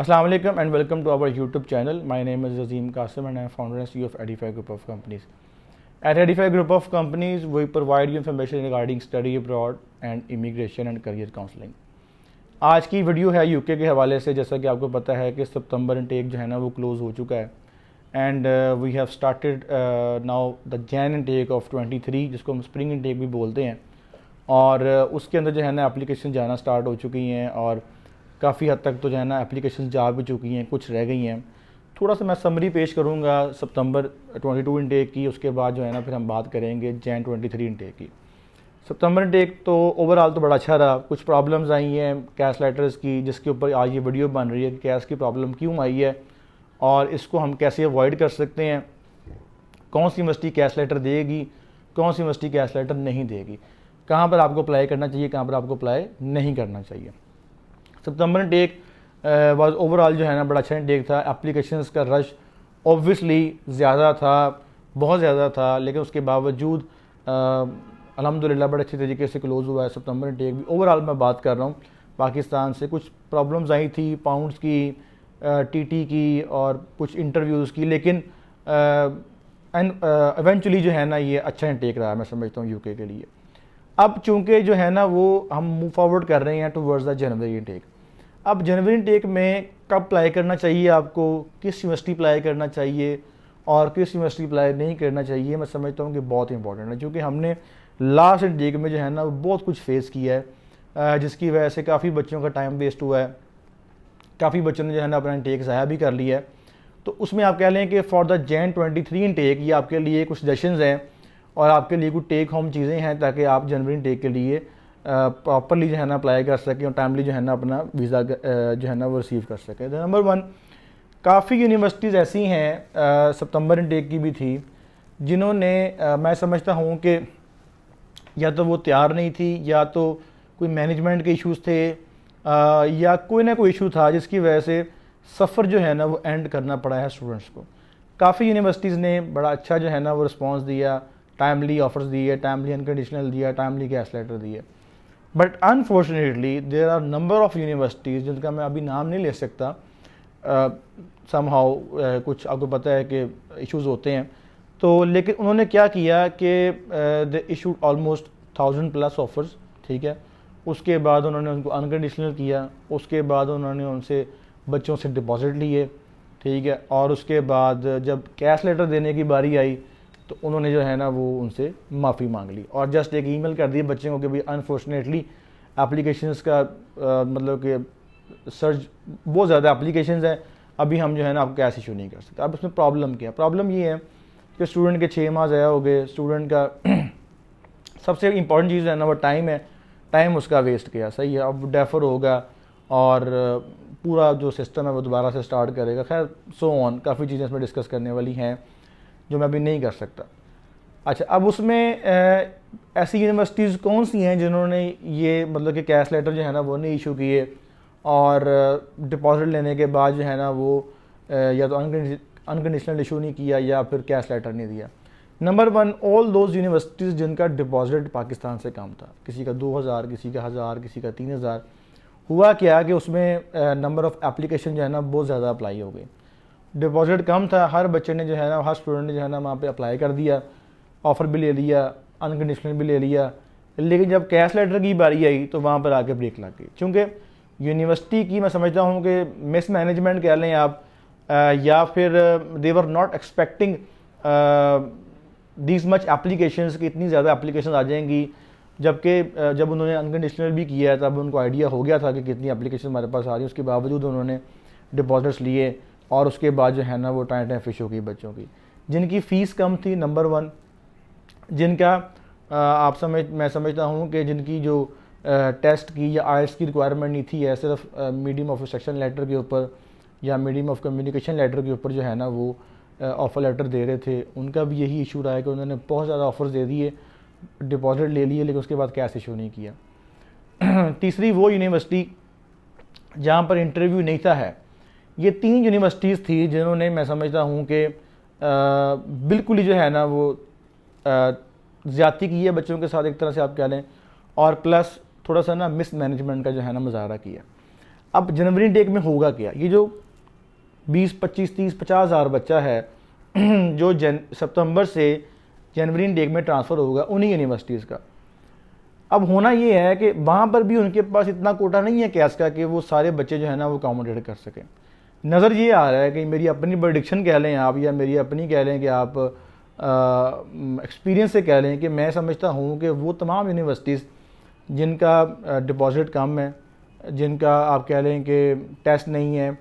Assalamu alaikum and welcome to our YouTube channel. My name is Azim Qasim and I am founder and CEO of Edify Group of Companies. At Edify Group of Companies, we provide you information regarding study abroad and immigration and career counseling. आज की video है UK के हवाले से। जैसा कि आपको पता है कि सितंबर इनटेक जो है ना वो क्लोज़ हो चुका है and we have started now the Jan intake of 23 जिसको हम स्प्रिंग इनटेक भी बोलते हैं। और उसके अंदर जो है ना एप्लीकेशन जाना स्टार्ट हो चुकी हैं और काफ़ी हद तक तो जो है ना एप्लीकेशन जा भी चुकी हैं, कुछ रह गई हैं। थोड़ा सा मैं समरी पेश करूंगा सितंबर 22 इनटेक की, उसके बाद जो है ना फिर हम बात करेंगे जैन 23 इनटेक की। सितंबर इनटेक तो ओवरऑल तो बड़ा अच्छा रहा। कुछ प्रॉब्लम्स आई हैं कैश लेटर्स की, जिसके ऊपर आज ये वीडियो बन रही है कि कैश की प्रॉब्लम क्यों आई है और इसको हम कैसे अवॉइड कर सकते हैं। कौन सी यूनिवर्सिटी कैश लेटर देगी, कौन सी यूनिवर्सिटी कैश लेटर नहीं देगी, कहाँ पर आपको अप्लाई करना चाहिए, कहाँ पर आपको अप्लाई नहीं करना चाहिए। सितंबर इनटेक वाज ओवरऑल जो है ना बड़ा अच्छा इनटेक था। एप्लीकेशंस का रश ऑब्वियसली ज़्यादा था, बहुत ज़्यादा था, लेकिन उसके बावजूद अल्हम्दुलिल्लाह बड़े अच्छे तरीके से क्लोज़ हुआ है सितंबर इनटेक भी। ओवरऑल मैं बात कर रहा हूँ, पाकिस्तान से कुछ प्रॉब्लम्स आई थी पाउंड्स की, टीटी की और कुछ इंटरव्यूज़ की, लेकिन इवेंचुअली जो है ना ये अच्छा इनटेक रहा है, मैं समझता हूँ यूके के लिए। अब चूंकि जो है ना वो हम मूव फॉरवर्ड कर रहे हैं टुवर्ड्स द जनवरी इनटेक। अब जनवरी इनटेक में कब अप्लाई करना चाहिए आपको, किस यूनिवर्सिटी अप्लाई करना चाहिए और किस यूनिवर्सिटी अप्लाई नहीं करना चाहिए, मैं समझता हूँ कि बहुत इंपॉर्टेंट है। क्योंकि हमने लास्ट इनटेक में जो है ना बहुत कुछ फेस किया है, जिसकी वजह से काफ़ी बच्चों का टाइम वेस्ट हुआ है, काफ़ी बच्चों ने जो है ना अपना इनटेक ज़ाया भी कर लिया है। तो उसमें आप कह लें कि फॉर द जैन 23 इनटेक ये आपके लिए कुछ सजेशंस हैं और आपके लिए कुछ टेक होम चीज़ें हैं ताकि आप जनवरी इनटेक के लिए प्रॉपरली जो है ना अप्लाई कर सकें और टाइमली जो है ना अपना वीज़ा जो है ना वो रिसीव कर सकें। नंबर वन, काफ़ी यूनिवर्सिटीज़ ऐसी हैं सितंबर इनटेक की भी थी जिन्होंने मैं समझता हूँ कि या तो वो तैयार नहीं थी या तो कोई मैनेजमेंट के इश्यूज़ थे या कोई ना कोई इशू था जिसकी वजह से सफ़र जो है ना वो एंड करना पड़ा है स्टूडेंट्स को। काफ़ी यूनिवर्सिटीज़ ने बड़ा अच्छा जो है ना वो रिस्पॉन्स दिया, टाइमली ऑफर्स दिए, टाइमली अनकंडीशनल दिया, टाइमली कैश लेटर दिए। But unfortunately there are number of universities जिनका मैं अभी नाम नहीं ले सकता, समहाउ कुछ आपको पता है कि इश्यूज़ होते हैं। तो लेकिन उन्होंने क्या किया कि दे इशूड ऑलमोस्ट 1000+ ऑफर्स, ठीक है। उसके बाद उन्होंने उनको अनकंडीशनल किया, उसके बाद उन्होंने उनसे बच्चों से डिपॉजिट लिए, ठीक है। और उसके बाद जब कैश लेटर देने की बारी आई तो उन्होंने जो है ना वो उनसे माफ़ी मांग ली और जस्ट एक ईमेल कर दी बच्चों को कि भाई अनफॉर्चुनेटली एप्लीकेशंस का मतलब कि सर्च बहुत ज़्यादा एप्लीकेशंस हैं, अभी हम जो है ना आपको कैश इशू नहीं कर सकते। अब इसमें प्रॉब्लम क्या है? प्रॉब्लम ये है कि स्टूडेंट के 6 माह ज़ाया हो गए। स्टूडेंट का सबसे इंपॉर्टेंट चीज़ है ना वो टाइम है, टाइम उसका वेस्ट किया, सही है। अब डेफर होगा और पूरा जो सिस्टम है वो दोबारा से स्टार्ट करेगा। खैर सो ऑन, काफ़ी चीज़ें इसमें डिस्कस करने वाली हैं जो मैं अभी नहीं कर सकता। अच्छा, अब उसमें ऐसी यूनिवर्सिटीज़ कौन सी हैं जिन्होंने ये मतलब कि कैश लेटर जो है ना वो नहीं इशू किए और डिपॉजिट लेने के बाद जो है ना वो या तो अनकंडीशनल इशू नहीं किया या फिर कैश लेटर नहीं दिया। Number one, all those universities जिनका डिपॉजिट पाकिस्तान से कम था, किसी का 2000, किसी का 1000, किसी का 3000। हुआ क्या कि उसमें नंबर ऑफ़ एप्लीकेशन जो है ना बहुत ज़्यादा अप्लाई हो गई। डिपॉजिट कम था, हर बच्चे ने जो है ना, हर स्टूडेंट ने जो है ना वहाँ पे अप्लाई कर दिया, ऑफ़र भी ले लिया, अनकंडीशनल भी ले लिया। लेकिन जब कैश लेटर की बारी आई तो वहाँ पर आके ब्रेक लग गई। चूँकि यूनिवर्सिटी की मैं समझता हूँ कि मिस मैनेजमेंट कह लें आप, या फिर they were not expecting this much applications कि इतनी ज़्यादा एप्लीकेशन आ जाएंगी। जबकि जब उन्होंने अनकंडीशनल भी किया है तब उनको आइडिया हो गया था कि कितनी एप्लीकेशन हमारे पास आ रही है। उसके बावजूद उन्होंने डिपॉजिट्स लिए और उसके बाद जो है ना वो टाइम फिश हो गई बच्चों की जिनकी फ़ीस कम थी। नंबर वन, जिनका मैं समझता हूँ कि जिनकी जो टेस्ट की या आइल्स की रिक्वायरमेंट नहीं थी, है सिर्फ मीडियम ऑफ इंस्ट्रक्शन लेटर के ऊपर या मीडियम ऑफ कम्युनिकेशन लेटर के ऊपर जो है ना वो ऑफ़र लेटर दे रहे थे, उनका भी यही इशू रहा है कि उन्होंने बहुत ज़्यादा ऑफ़र्स दे दिए, डिपॉजिट ले लिए, लेकिन उसके बाद कैश इशू नहीं किया। तीसरी, वो यूनिवर्सिटी जहाँ पर इंटरव्यू नहीं था है। ये 3 यूनिवर्सिटीज़ थी जिन्होंने मैं समझता हूँ कि बिल्कुल ही जो है ना वो ज़्यादती की है बच्चों के साथ, एक तरह से आप कह लें, और प्लस थोड़ा सा ना मिस मैनेजमेंट का जो है ना मुजाहरा किया। अब जनवरी टेक में होगा क्या, ये जो 20, 25, 30, 50 हज़ार बच्चा है जो सितंबर से जनवरी टेक में ट्रांसफ़र होगा उन्हीं यूनिवर्सिटीज़ का। अब होना ये है कि वहाँ पर भी उनके पास इतना कोटा नहीं है कैश का कि वो सारे बच्चे जो है ना वो अकोमोडेट कर सकें। नज़र ये आ रहा है कि मेरी अपनी प्रेडिक्शन कह लें आप, या मेरी अपनी कह लें कि आप एक्सपीरियंस से कह लें कि मैं समझता हूँ कि वो तमाम यूनिवर्सिटीज़ जिनका डिपॉजिट कम है, जिनका आप कह लें कि टेस्ट नहीं है,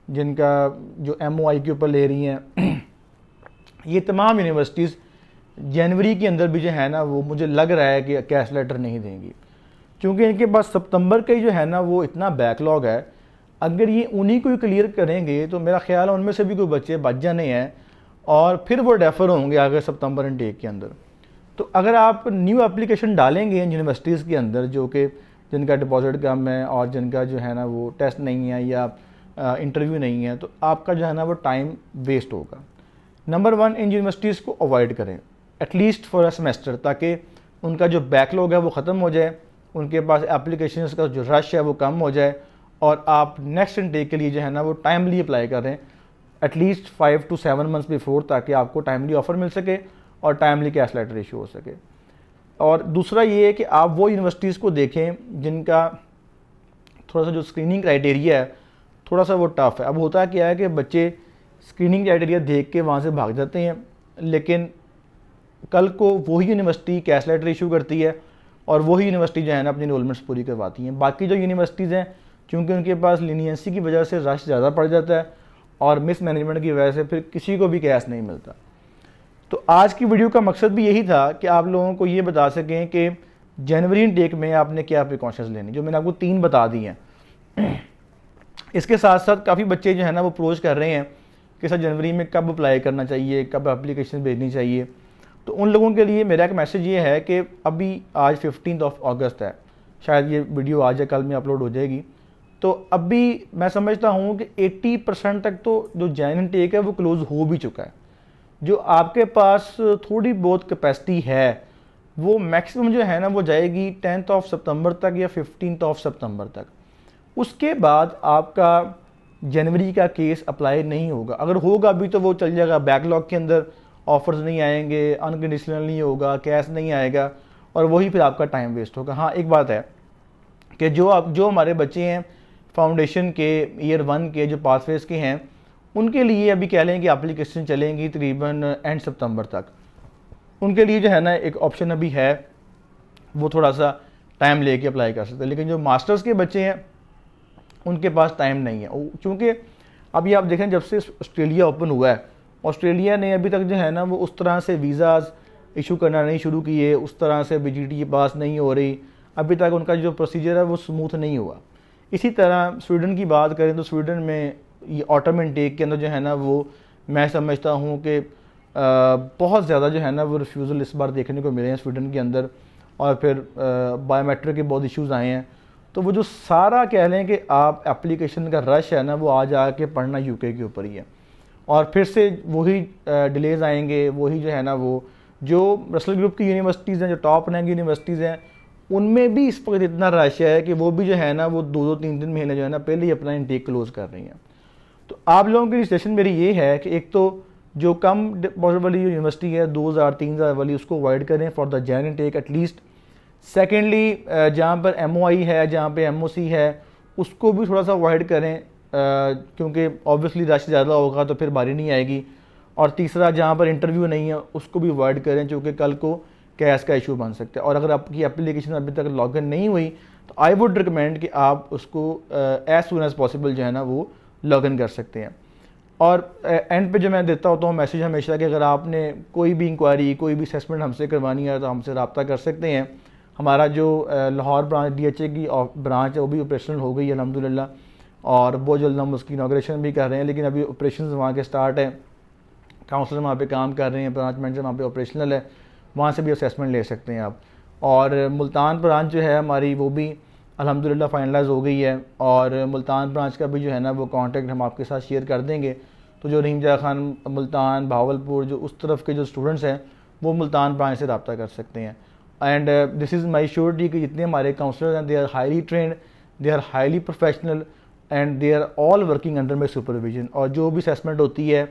जिनका जो MOI के ऊपर ले रही हैं ये तमाम यूनिवर्सिटीज़ जनवरी के अंदर भी जो है ना वो मुझे लग रहा है कि कैश लेटर नहीं देंगी, क्योंकि इनके पास सितंबर का ही जो है ना वो इतना बैकलॉग है। अगर ये उन्हीं को क्लियर करेंगे तो मेरा ख्याल है उनमें से भी कोई बच्चे बच जाने हैं और फिर वो डेफर होंगे आगे सितंबर इनटेक के अंदर। तो अगर आप न्यू एप्लीकेशन डालेंगे इन यूनिवर्सिटीज़ के अंदर जो कि जिनका डिपॉजिट कम है और जिनका जो है ना वो टेस्ट नहीं है या इंटरव्यू नहीं है, तो आपका जो है ना वो टाइम वेस्ट होगा। नंबर 1, इन यूनिवर्सिटीज़ को अवॉइड करें एटलीस्ट फॉर अ सेमेस्टर, ताकि उनका जो बैकलॉग है वो ख़त्म हो जाए, उनके पास एप्लीकेशंस का जो रश है वो कम हो जाए और आप नेक्स्ट इनटेक के लिए जो है ना वो टाइमली अप्लाई करें एटलीस्ट 5 to 7 मंथ्स बिफोर, ताकि आपको टाइमली ऑफ़र मिल सके और टाइमली कैश लेटर इशू हो सके। और दूसरा ये है कि आप वो यूनिवर्सिटीज़ को देखें जिनका थोड़ा सा जो स्क्रीनिंग क्राइटेरिया है थोड़ा सा वो टफ़ है। अब होता क्या है कि बच्चे स्क्रीनिंग क्राइटेरिया देख के वहाँ से भाग जाते हैं, लेकिन कल को वही यूनिवर्सिटी कैश लेटर इशू करती है और वही यूनिवर्सिटी जो है ना अपनी इनरोलमेंट्स पूरी करवाती हैं। बाकी जो यूनिवर्सिटीज़ हैं क्योंकि उनके पास लीनियंसी की वजह से रश ज़्यादा पड़ जाता है और मिस मैनेजमेंट की वजह से फिर किसी को भी कैश नहीं मिलता। तो आज की वीडियो का मकसद भी यही था कि आप लोगों को ये बता सकें कि जनवरी इनटेक में आपने क्या प्रिकॉशंस लेनी, जो मैंने आपको 3 बता दी हैं। इसके साथ साथ काफ़ी बच्चे जो है ना वो अप्रोच कर रहे हैं कि सर जनवरी में कब अप्लाई करना चाहिए, कब एप्लीकेशन भेजनी चाहिए। तो उन लोगों के लिए मेरा एक मैसेज ये है कि अभी आज 15 अगस्त है, शायद ये वीडियो आज या कल में अपलोड हो जाएगी। तो अभी मैं समझता हूँ कि 80% तक तो जो जैन इनटेक है वो क्लोज़ हो भी चुका है। जो आपके पास थोड़ी बहुत कैपेसिटी है वो मैक्सिमम जो है ना वो जाएगी 10 सितंबर तक या 15 सितंबर तक। उसके बाद आपका जनवरी का केस अप्लाई नहीं होगा। अगर होगा भी तो वो चल जाएगा बैकलॉग के अंदर, ऑफर्स नहीं आएंगे, अनकंडीशनल नहीं होगा, कैश नहीं आएगा और वही फिर आपका टाइम वेस्ट होगा। हाँ, एक बात है कि जो हमारे बच्चे हैं फाउंडेशन के ईयर 1 के जो पासवेज के हैं उनके लिए अभी कह लें कि एप्लीकेशन चलेंगी तकरीबन एंड सितंबर तक। उनके लिए जो है ना एक ऑप्शन अभी है, वो थोड़ा सा टाइम लेके अप्लाई कर सकते हैं। लेकिन जो मास्टर्स के बच्चे हैं उनके पास टाइम नहीं है, क्योंकि अभी आप देखें जब से ऑस्ट्रेलिया ओपन हुआ है ऑस्ट्रेलिया ने अभी तक जो है ना वो उस तरह से वीज़ाज़ इशू करना नहीं शुरू किए, उस तरह से VGT पास नहीं हो रही, अभी तक उनका जो प्रोसीजर है वो स्मूथ नहीं हुआ। इसी तरह स्वीडन की बात करें तो स्वीडन में ये ऑटम इनटेक के अंदर जो है ना वो मैं समझता हूँ कि बहुत ज़्यादा जो है ना वो रिफ्यूज़ल इस बार देखने को मिले हैं स्वीडन के अंदर, और फिर बायोमेट्रिक के बहुत इश्यूज़ आए हैं। तो वो जो सारा कह लें कि आप एप्लीकेशन का रश है ना वो आज आके पढ़ना UK के ऊपर ही है, और फिर से वही डिलेज़ आएंगे। वही जो है ना वो जो रसल ग्रुप की यूनिवर्सिटीज़ हैं, जो टॉप रैंक यूनिवर्सिटीज़ हैं, उनमें भी इस वक्त इतना रश है कि वो भी जो है ना वो 2-2, 3-3 महीने जो है ना पहले ही अपना इनटेक क्लोज़ कर रही हैं। तो आप लोगों की सजेशन मेरी ये है कि एक तो जो कम डिपॉजिट वाली यूनिवर्सिटी है 2000-3000 वाली उसको अवॉइड करें for the Jan intake at least. Secondly जहाँ पर MOI है, जहाँ पे MOC है, उसको भी थोड़ा सा अवॉइड करें क्योंकि ऑब्वियसली रश ज़्यादा होगा तो फिर बारी नहीं आएगी। और तीसरा जहाँ पर इंटरव्यू नहीं है उसको भी अवॉइड करें क्योंकि कल को कैश का इशू बन सकता है। और अगर आपकी एप्लीकेशन अभी तक लॉगिन नहीं हुई तो आई वुड रिकमेंड कि आप उसको एज सुन एज़ पॉसिबल जो है ना वो लॉगिन कर सकते हैं। और एंड पे जो मैं देता होता हूँ मैसेज हमेशा कि अगर आपने कोई भी इंक्वायरी, कोई भी असेसमेंट हमसे करवानी है तो हमसे रब्ता कर सकते हैं। हमारा जो लाहौर ब्रांच DHA की ब्रांच है वो भी ऑपरेशनल हो गई अल्हम्दुलिल्लाह, और बहुत जल्द हम उसकी इनॉग्रेशन भी कर रहे हैं। लेकिन अभी ऑपरेशन वहाँ के स्टार्ट है, काउंसलर वहाँ पे काम कर रहे हैं, ब्रांच मैनेजर वहाँ पे ऑपरेशनल है, वहाँ से भी असेसमेंट ले सकते हैं आप। और मुल्तान ब्रांच जो है हमारी वो भी अल्हम्दुलिल्लाह फाइनलाइज हो गई है, और मुल्तान ब्रांच का भी जो है ना वो कॉन्टैक्ट हम आपके साथ शेयर कर देंगे। तो जो रहीमजा खान, मुल्तान, भावलपुर, जो उस तरफ के जो स्टूडेंट्स हैं वो मुल्तान ब्रांच से रब्ता कर सकते हैं। And this is my surety कि जितने हमारे काउंसलर्स हैं they are highly trained, they are highly professional, and they are all working under my supervision. और जो भी असेसमेंट होती है,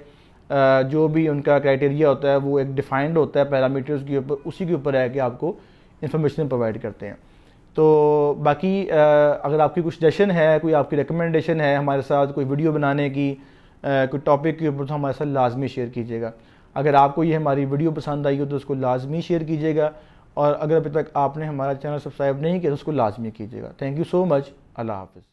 जो भी उनका क्राइटेरिया होता है वो एक डिफाइंड होता है पैरामीटर्स के ऊपर, उसी के ऊपर है कि आपको इन्फॉर्मेशन प्रोवाइड करते हैं। तो बाकी अगर आपकी कुछ सजेशन है, कोई आपकी रिकमेंडेशन है हमारे साथ कोई वीडियो बनाने की, कोई टॉपिक के ऊपर, तो हमारे साथ लाजमी शेयर कीजिएगा। अगर आपको ये हमारी वीडियो पसंद आई हो तो उसको लाजमी शेयर कीजिएगा, और अगर अभी तक आपने हमारा चैनल सब्सक्राइब नहीं किया तो उसको लाजमी कीजिएगा। Thank you so much. अल्लाह हाफ़िज़।